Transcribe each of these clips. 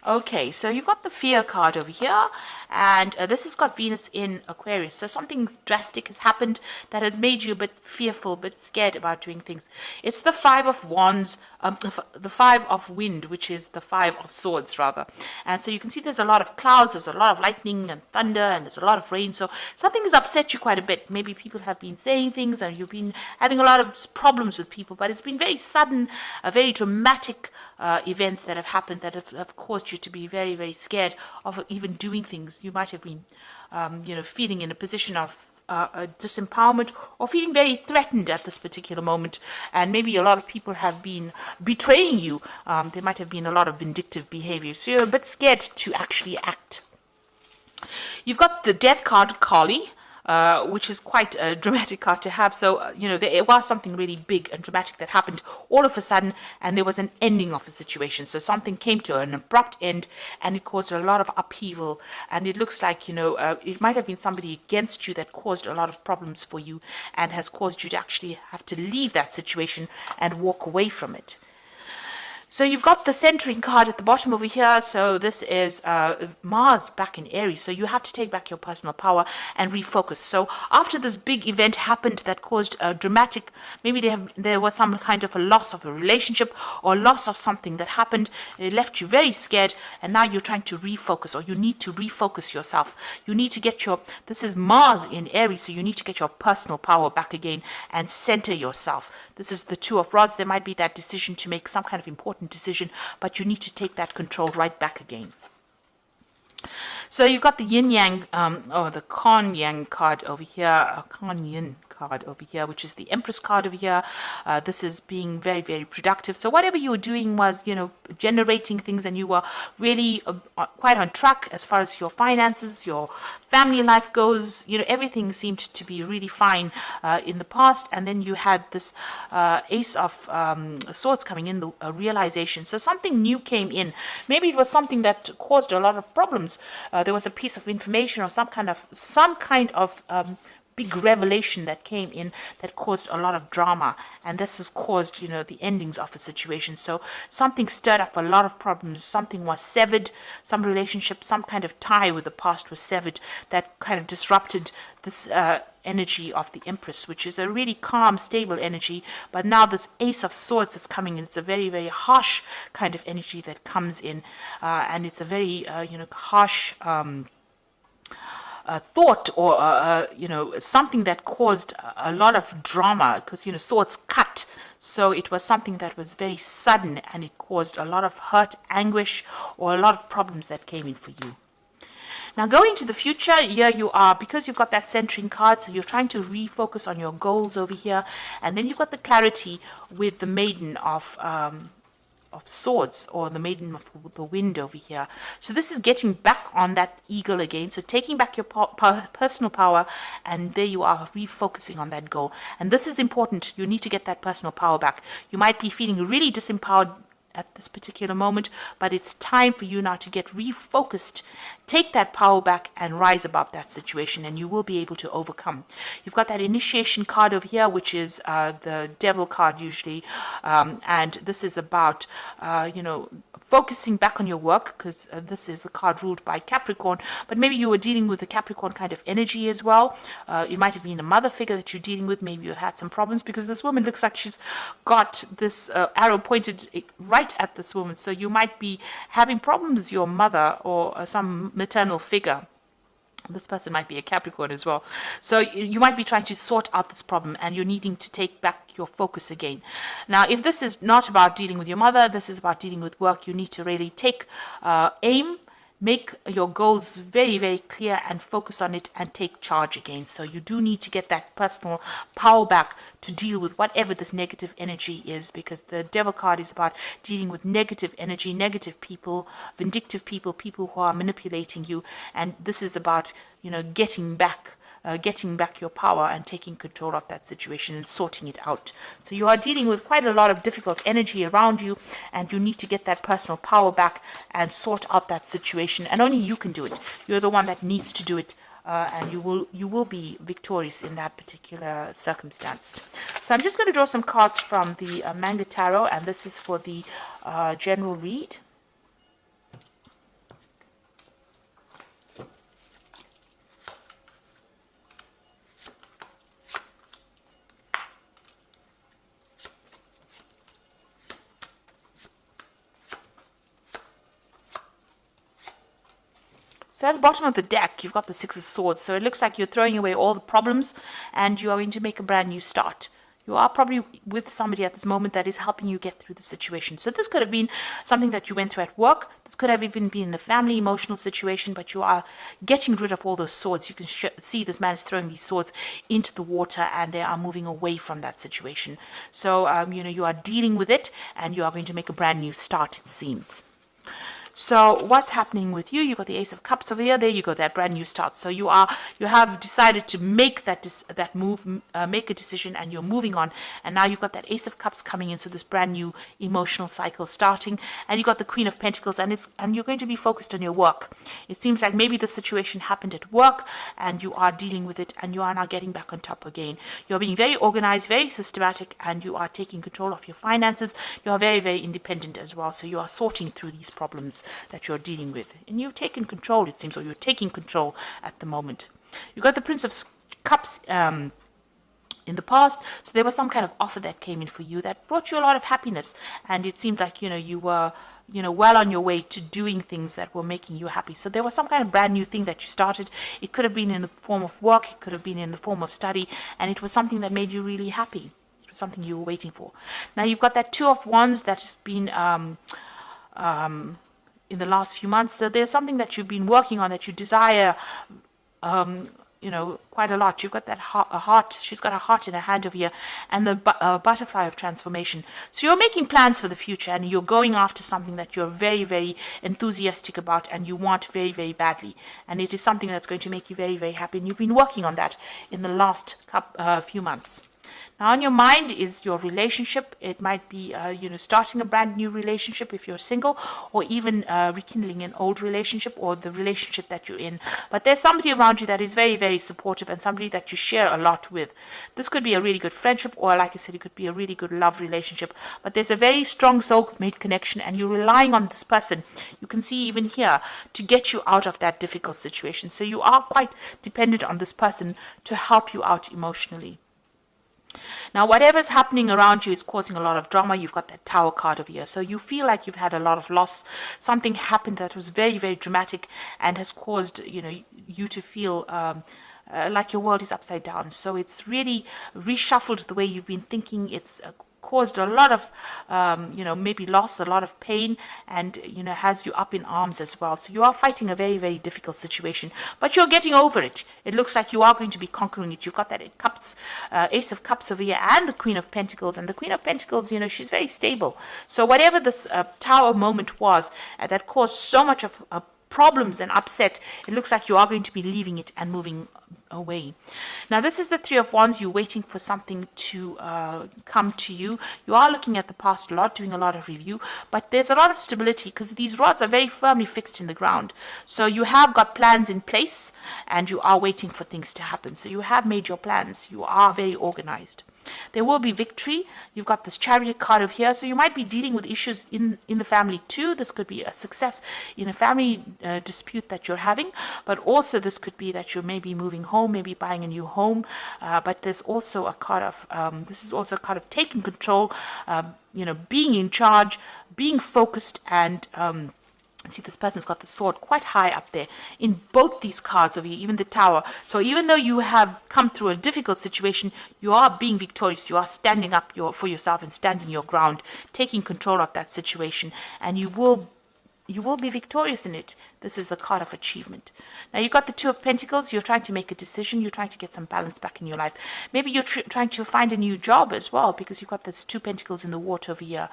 Okay, so you've got the fear card over here, and this has got Venus in Aquarius. So something drastic has happened that has made you a bit fearful, a bit scared about doing things. It's the Five of Wands, the Five of Wind, which is the Five of Swords, rather. And so you can see there's a lot of clouds, there's a lot of lightning and thunder, and there's a lot of rain. So something has upset you quite a bit. Maybe people have been saying things, and you've been having a lot of problems with people, but it's been very sudden, very dramatic events that have happened that have caused you to be very, very scared of even doing things. You might have been, feeling in a position of disempowerment or feeling very threatened at this particular moment. And maybe a lot of people have been betraying you. There might have been a lot of vindictive behavior. So you're a bit scared to actually act. You've got the death card, Kali, which is quite a dramatic card to have. So, there was something really big and dramatic that happened all of a sudden, and there was an ending of a situation. So something came to an abrupt end, and it caused a lot of upheaval. And it looks like, it might have been somebody against you that caused a lot of problems for you and has caused you to actually have to leave that situation and walk away from it. So you've got the centering card at the bottom over here. So this is Mars back in Aries. So you have to take back your personal power and refocus. So after this big event happened that caused a dramatic, maybe there was some kind of a loss of a relationship or loss of something that happened. It left you very scared, and now you're trying to refocus, or you need to refocus yourself. You need to get this is Mars in Aries, so you need to get your personal power back again and center yourself. This is the Two of Rods. There might be that decision to make some kind of important decision, but you need to take that control right back again. So you've got the yin yang, or the Kan Yang card over here, Kan Yin card over here, which is the Empress card over here. This is being very, very productive. So whatever you were doing was, generating things, and you were really quite on track as far as your finances, your family life goes. Everything seemed to be really fine in the past, and then you had this Ace of Swords coming in, the realization. So something new came in. Maybe it was something that caused a lot of problems. There was a piece of information or some kind of big revelation that came in that caused a lot of drama, and this has caused the endings of a situation. So something stirred up a lot of problems. Something was severed, some relationship, some kind of tie with the past was severed that kind of disrupted this energy of the Empress, which is a really calm, stable energy. But now this Ace of Swords is coming in. It's a very, very harsh kind of energy that comes in, and it's a very harsh thought, or something that caused a lot of drama, because swords cut. So it was something that was very sudden, and it caused a lot of hurt, anguish, or a lot of problems that came in for you. Now, going to the future, here you are, because you've got that centering card, so you're trying to refocus on your goals over here, and then you've got the clarity with the Maiden of Swords, or the Maiden of the Wind over here. So this is getting back on that eagle again, so taking back your personal power, and there you are, refocusing on that goal. And this is important. You need to get that personal power back. You might be feeling really disempowered at this particular moment, but it's time for you now to get refocused, take that power back, and rise above that situation, and you will be able to overcome. You've got that initiation card over here, which is the Devil card usually, and this is about focusing back on your work, because this is the card ruled by Capricorn, but maybe you were dealing with a Capricorn kind of energy as well. It might have been a mother figure that you're dealing with. Maybe you had some problems, because this woman looks like she's got this arrow pointed right at this woman. So you might be having problems with your mother or some maternal figure. This person might be a Capricorn as well. So you might be trying to sort out this problem, and you're needing to take back your focus again. Now, if this is not about dealing with your mother, this is about dealing with work, you need to really take aim, make your goals very, very clear, and focus on it, and take charge again. So you do need to get that personal power back to deal with whatever this negative energy is, because the Devil card is about dealing with negative energy, negative people, vindictive people, people who are manipulating you. And this is about, getting back your power and taking control of that situation and sorting it out. So you are dealing with quite a lot of difficult energy around you, and you need to get that personal power back and sort out that situation. And only you can do it. You're the one that needs to do it, and you will be victorious in that particular circumstance. So I'm just going to draw some cards from the Manga Tarot, and this is for the general read. So at the bottom of the deck, you've got the Six of Swords. So it looks like you're throwing away all the problems and you are going to make a brand new start. You are probably with somebody at this moment that is helping you get through the situation. So this could have been something that you went through at work. This could have even been a family emotional situation, but you are getting rid of all those swords. You can see this man is throwing these swords into the water and they are moving away from that situation. So, you are dealing with it and you are going to make a brand new start, it seems. So what's happening with you? You got the Ace of Cups over here. There you go, that brand new start. So you have decided to make that move, make a decision, and you're moving on. And now you've got that Ace of Cups coming in. So this brand new emotional cycle starting, and you got the Queen of Pentacles, and you're going to be focused on your work. It seems like maybe the situation happened at work, and you are dealing with it, and you are now getting back on top again. You're being very organized, very systematic, and you are taking control of your finances. You are very, very independent as well. So you are sorting through these problems that you're dealing with, and you've taken control, it seems, or you're taking control at the moment. You got the Prince of Cups in the past, so there was some kind of offer that came in for you that brought you a lot of happiness, and it seemed like you were well on your way to doing things that were making you happy. So there was some kind of brand new thing that you started. It could have been in the form of work, it could have been in the form of study, and it was something that made you really happy. It was something you were waiting for. Now you've got that Two of Wands that's been in the last few months. So there's something that you've been working on that you desire, quite a lot. You've got that heart. She's got a heart in her hand over here, and the butterfly of transformation. So you're making plans for the future, and you're going after something that you're very, very enthusiastic about, and you want very, very badly. And it is something that's going to make you very, very happy. And you've been working on that in the last few months. Now, on your mind is your relationship. It might be, starting a brand new relationship if you're single, or even rekindling an old relationship or the relationship that you're in. But there's somebody around you that is very, very supportive and somebody that you share a lot with. This could be a really good friendship, or like I said, it could be a really good love relationship. But there's a very strong soulmate connection, and you're relying on this person. You can see even here to get you out of that difficult situation. So you are quite dependent on this person to help you out emotionally. Now, whatever's happening around you is causing a lot of drama. You've got that Tower card over here. So you feel like you've had a lot of loss. Something happened that was very, very dramatic and has caused, you to feel like your world is upside down. So it's really reshuffled the way you've been thinking. It's caused a lot of, maybe loss, a lot of pain, and, has you up in arms as well. So you are fighting a very, very difficult situation, but you're getting over it. It looks like you are going to be conquering it. You've got that Ace of Cups over here and the Queen of Pentacles. And the Queen of Pentacles, she's very stable. So whatever this Tower moment was that caused so much of problems and upset, it looks like you are going to be leaving it and moving away. Now, this is the Three of Wands. You're waiting for something to come to you. You are looking at the past a lot, doing a lot of review, but there's a lot of stability because these rods are very firmly fixed in the ground. So you have got plans in place and you are waiting for things to happen. So you have made your plans. You are very organized. There will be victory. You've got this Chariot card over here. So you might be dealing with issues in the family too. This could be a success in a family dispute that you're having. But also this could be that you're maybe moving home, maybe buying a new home. But there's also a card of, this is also a card of taking control, being in charge, being focused, and see, this person's got the sword quite high up there in both these cards over here, even the Tower. So even though you have come through a difficult situation, you are being victorious. You are standing up for yourself and standing your ground, taking control of that situation, and you will be victorious in it. This is a card of achievement. Now, you've got the Two of Pentacles. You're trying to make a decision. You're trying to get some balance back in your life. Maybe you're trying to find a new job as well, because you've got this Two Pentacles in the water over here.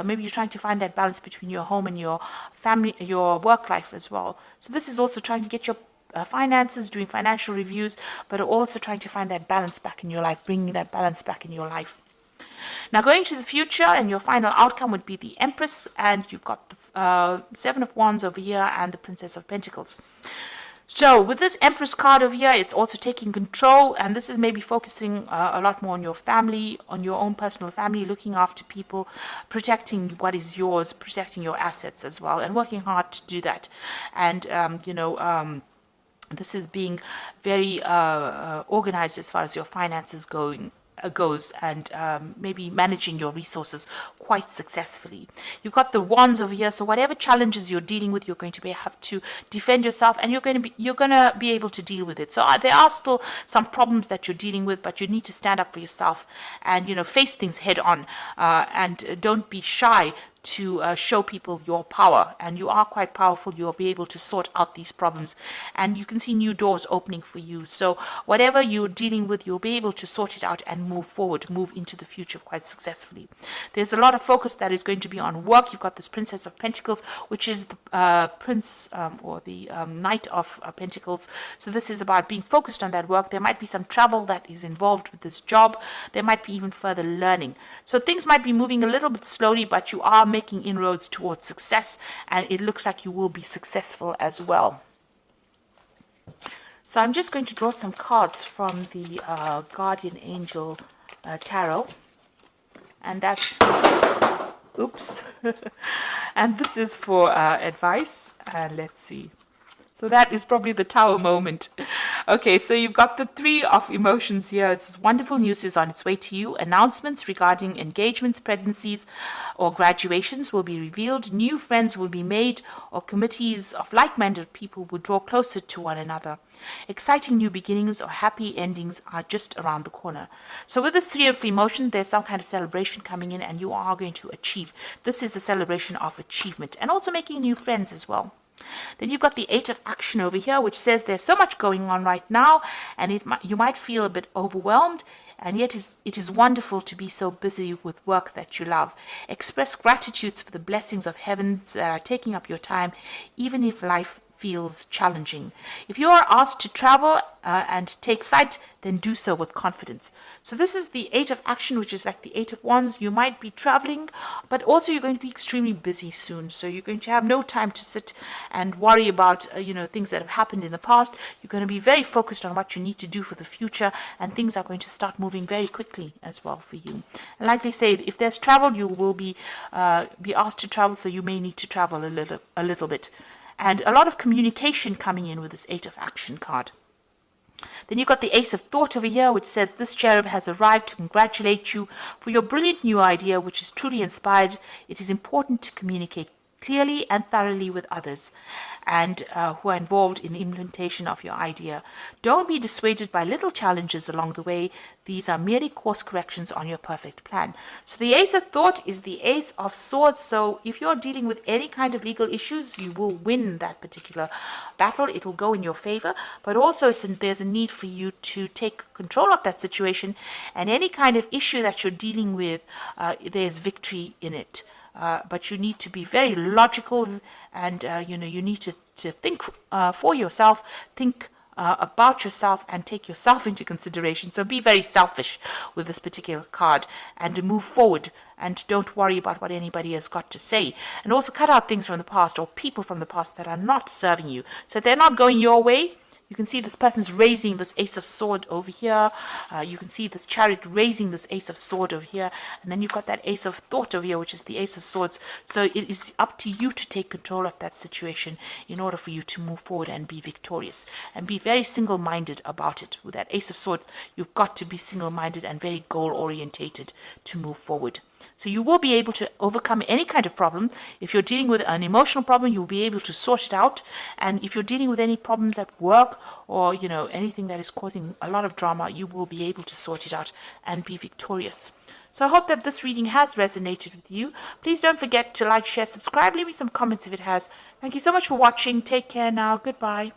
Maybe you're trying to find that balance between your home and your family, your work life as well. So this is also trying to get your finances, doing financial reviews, but also trying to find that balance back in your life, bringing that balance back in your life. Now, going to the future, and your final outcome would be the Empress, and you've got the Seven of Wands over here and the Princess of Pentacles. So with this Empress card over here, it's also taking control, and this is maybe focusing a lot more on your family, on your own personal family, looking after people, protecting what is yours, protecting your assets as well, and working hard to do that. And, this is being very organized as far as your finances going. goes, and maybe managing your resources quite successfully. You've got the wands over here, so whatever challenges you're dealing with, you're going to have to defend yourself, and you're going to be able to deal with it. So there are still some problems that you're dealing with, but you need to stand up for yourself and face things head on, and don't be shy to show people your power. And you are quite powerful. You'll be able to sort out these problems, and you can see new doors opening for you. So whatever you're dealing with, you'll be able to sort it out and move forward, move into the future quite successfully. There's a lot of focus that is going to be on work. You've got this Princess of Pentacles, which is the prince or the Knight of Pentacles. So this is about being focused on that work. There might be some travel that is involved with this job. There might be even further learning. So things might be moving a little bit slowly, but you are making inroads towards success, and it looks like you will be successful as well. So I'm just going to draw some cards from the Guardian Angel Tarot, and that's oops and this is for advice, and let's see. So that is probably the Tower moment. Okay, so you've got the Three of Emotions here. It's wonderful news is on its way to you. Announcements regarding engagements, pregnancies, or graduations will be revealed. New friends will be made, or committees of like-minded people will draw closer to one another. Exciting new beginnings or happy endings are just around the corner. So with this Three of Emotions, there's some kind of celebration coming in, and you are going to achieve. This is a celebration of achievement, and also making new friends as well. Then you've got the Eight of Action over here, which says there's so much going on right now, and you might feel a bit overwhelmed, and yet it is wonderful to be so busy with work that you love. Express gratitude for the blessings of heavens that are taking up your time, even if life feels challenging. If you are asked to travel and take flight, then do so with confidence. So this is the Eight of Action, which is like the Eight of Wands. You might be traveling, but also you're going to be extremely busy soon. So you're going to have no time to sit and worry about things that have happened in the past. You're going to be very focused on what you need to do for the future, and things are going to start moving very quickly as well for you. And like they say, if there's travel, you will be asked to travel, so you may need to travel a little bit. And a lot of communication coming in with this Eight of Action card. Then you've got the Ace of Thought over here, which says this cherub has arrived to congratulate you for your brilliant new idea, which is truly inspired. It is important to communicate clearly and thoroughly with others and who are involved in the implementation of your idea. Don't be dissuaded by little challenges along the way. These are merely course corrections on your perfect plan. So the Ace of Thought is the Ace of Swords. So if you're dealing with any kind of legal issues, you will win that particular battle. It will go in your favor, but also there's a need for you to take control of that situation, and any kind of issue that you're dealing with, there's victory in it. But you need to be very logical, and you need to think for yourself, think about yourself, and take yourself into consideration. So be very selfish with this particular card, and to move forward, and don't worry about what anybody has got to say. And also cut out things from the past or people from the past that are not serving you. So if they're not going your way, you can see this person's raising this Ace of Sword over here. You can see this Chariot raising this Ace of Sword over here. And then you've got that Ace of Thought over here, which is the Ace of Swords. So it is up to you to take control of that situation in order for you to move forward and be victorious. And be very single-minded about it. With that Ace of Swords, you've got to be single-minded and very goal-orientated to move forward. So you will be able to overcome any kind of problem. If you're dealing with an emotional problem, you'll be able to sort it out. And if you're dealing with any problems at work or, anything that is causing a lot of drama, you will be able to sort it out and be victorious. So I hope that this reading has resonated with you. Please don't forget to like, share, subscribe, leave me some comments if it has. Thank you so much for watching. Take care now. Goodbye.